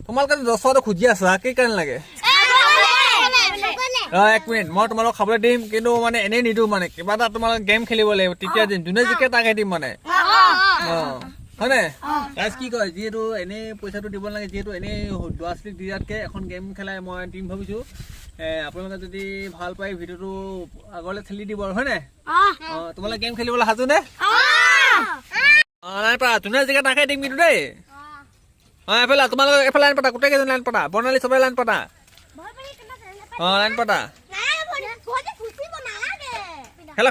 তোমালোকে 10 খুজি আছা কি কাৰণে লাগে 1 মিনিট মই তোমালোক খাবলৈ দিম কিন্তু মানে এনে নিদো মানে কিবা এটা তোমালোক গেম খেলিব লাগিব তেতিয়া দিন যোনে জিকে তাকে দিম মানে হয়নে গাইজ কি কয় যিহেতু এনে পইচাটো দিব নালাগে যিহেতু এনে ল'ৰা-ছোৱালীক দিয়াতকে এখন গেম খেলাই মই টিম ভাবিছো আপোনালোকে যদি ভাল পায় ভিডিঅ'টো আগলৈ ঠেলি দিব আৰু হয়নে তোমালোকে গেম খেলিবলৈ সাজু নে নাই পাৰা যোনে জিকে তাকে দিম কিন্তু দেই এফালে তোমালোকে এফালে লাইন পাতা গোটেই কেইজন লাইন পাতা বৰ্ণালী চবে লাইন পাতা লাইন পাতা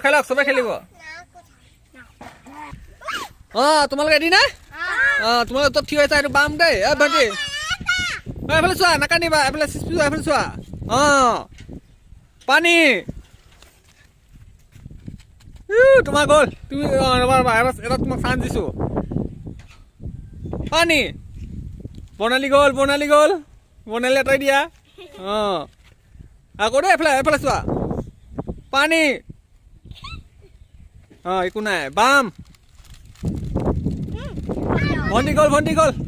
খেলক চবে খেলিব তোমালোকে এদি নাই তোমালোকে তত থিয় হৈছা এইটো বাম দেই ভাইটি এফালে চোৱা নাকান্দিবা এফালে চোৱা এফালে চোৱা পানী তোমাৰ গ'ল তুমি এটা তোমাক চান্স দিছো পানী বৰ্ণালী গ'ল বৰ্ণালী এটাই দিয়া আকৌ দেই এফালে চোৱা পানী একো নাই বাম ভণ্টি গ'ল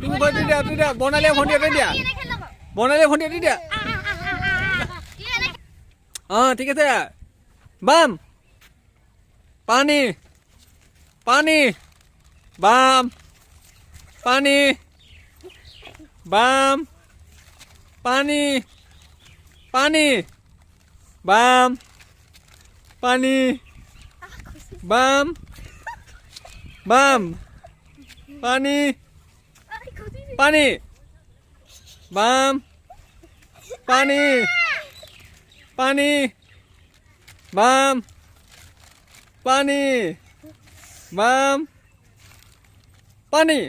তুমি ভণ্টি দিয়া বৰ্ণালীয়ে ভণ্টি এটাই দিয়া ঠিক আছে বাম পানী বাম পানী বাম পানী বাম পানী বাম পানী বাম পানী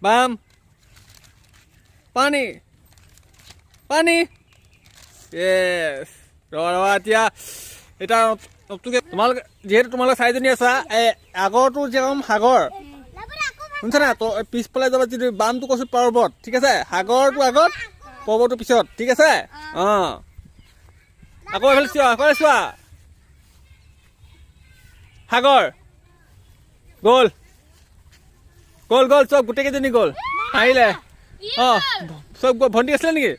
বাম পানী য়েছ ৰবা এতিয়া এটা তোমালোকে যিহেতু তোমালোকে চাৰিজনী আছা আগৰটো যেন সাগৰ শুনিছা না পিছফালে যাবা যিটো বামটো কৈছো পৰ্বত ঠিক আছে সাগৰটো আগত পৰ্বতটো পিছত ঠিক আছে আকৌ এইফালে চোৱা সাগৰ গ'ল চব গোটেইকেইজনী গ'ল আহিলে চব ভণ্টি আছিলে নেকি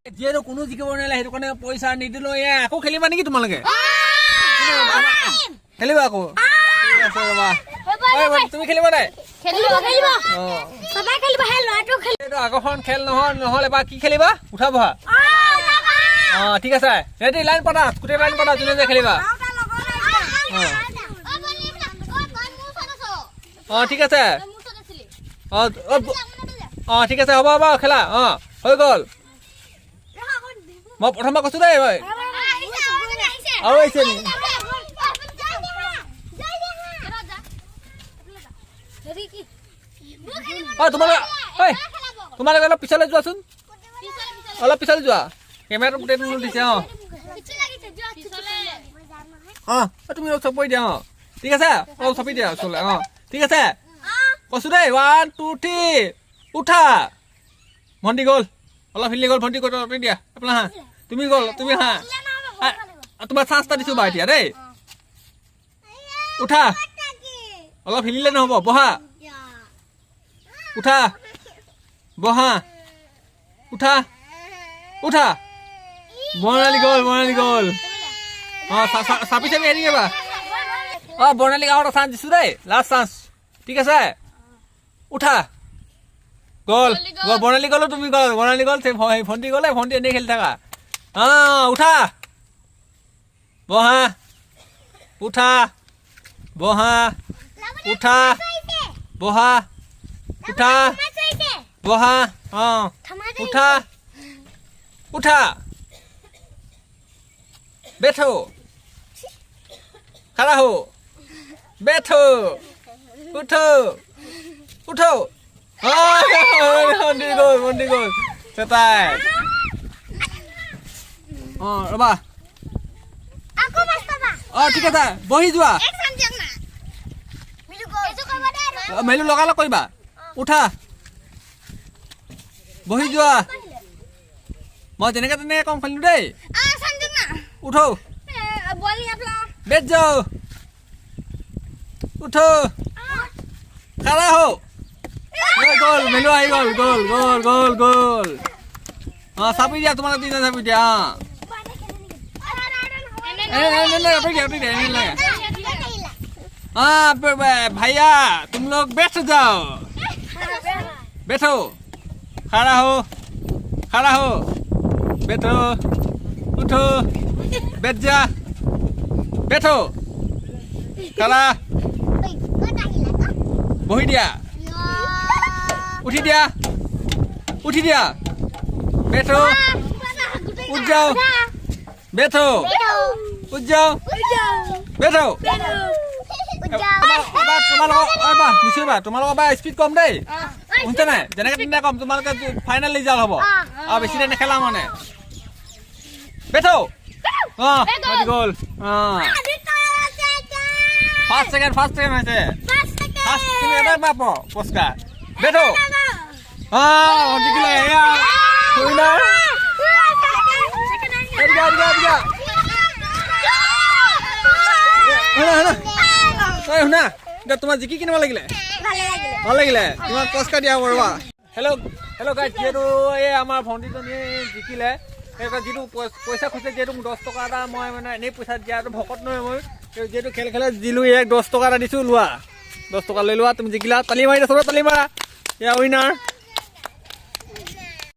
যিহেতু কোনো জিকিব নোৱাৰিলে সেইটো কাৰণে পইচা নিদিলো আকৌ খেলিবা নেকি তোমালোকে খেলিবা আকৌ তুমি খেলিবা নাই আগৰখন খেল নহ'লে বা কি খেলিবা উঠা বহা ঠিক আছে ৰেডি লাইন পাতা গোটেই লাইন পাতা যোনে যে খেলিবা ঠিক আছে ঠিক আছে হ'ব খেলা হৈ গ'ল মই প্ৰথমবাৰ কৈছো দেই আৰু আহিছে নি তোমালোকে অলপ পিছলৈ যোৱাচোন অলপ পিছলৈ যোৱা কেমেৰাটো গোটেই দিছে তুমি অলপ চপাই দিয়া ঠিক আছে অলপ চপাই দিয়া ওচৰলৈ ঠিক আছে কৈছো দেই 1 2 3 উঠা ভণ্টি গ'ল অলপ হিলি গ'ল ভণ্টি কৰি দিয়া আপোনাৰ তুমি গ'ল তুমি তোমাৰ চান্স এটা দিছো বাৰু এতিয়া দেই উঠা অলপ হিলিলে নহ'ব বহা উঠা বহা উঠা বৰ্ণালী গ'ল চাপি এৰি দিবা বৰ্ণালীক আৰু এটা চান্স দিছো দেই লাষ্ট চান্স ঠিক আছে উঠা গ'ল বৰ্ণালী গ'লো তুমি বৰ্ণালী গ'ল ভণ্টি গ'লে ভণ্টি এনেই খেলি থাকা উঠা বহা উঠা বহা উঠা বহা উঠা बैठो खड़ा हो बैठो उठो मंडी गोल सेटाय रबा ठीक है बही जुआ मेलू लगा लो करिबा उठा बही जुआ मैं जेनेका तेने कम खेलु दे उठो बैठ जाओ उठो खड़ा हो गोल मेलू आई गोल गोल गोल गोल गोल हाँ सापी दिया तुम्हारा तीन सापी दिया हाँ हाँ भैया तुम लोग बैठ जाओ बैठो खड़ा हो बैठो उठो बैठ जा बैठो खड़ा बही दिया उठी दिया बैठो उठ जाओ बैठो उठ जाओ बैठो তোমালোকৰ স্পীড কম দেই শুনিছে নাই যেনেকে তিনিটা কম তোমালোকে ফাইনেল ৰিজাল্ট হ'ব আৰু বেছি দেৰি নেখেলা মানে বেঠো অঁ গ'ল অঁ ফাৰ্ষ্ট ছেকেণ্ড হৈছে ফাৰ্ষ্ট তুমি এবাৰ পাব পুৰস্কাৰ বেঠো অঁ জিকিলে এয়া উইনাৰ শুনা এতিয়া তোমাৰ জিকি কিনিব লাগিলে ভাল লাগিলে তোমাক পুৰস্কাৰ দিয়া হ'ব ৰ'বা হেল্ল' গাইজ যিহেতু এই আমাৰ ভণ্টিজনীয়ে জিকিলে যিটো পইচা খুজিছে যিহেতু মোক 10 টকা এটা মই মানে এনেই পইচা দিয়াটো ভকত নহয় মই যিহেতু খেল দিলোঁ ইয়াক 10 টকা এটা দিছোঁ লোৱা 10 টকা লৈ লোৱা তুমি জিকিলা তালি মাৰি আছো তালি মাৰা এয়া উইনাৰ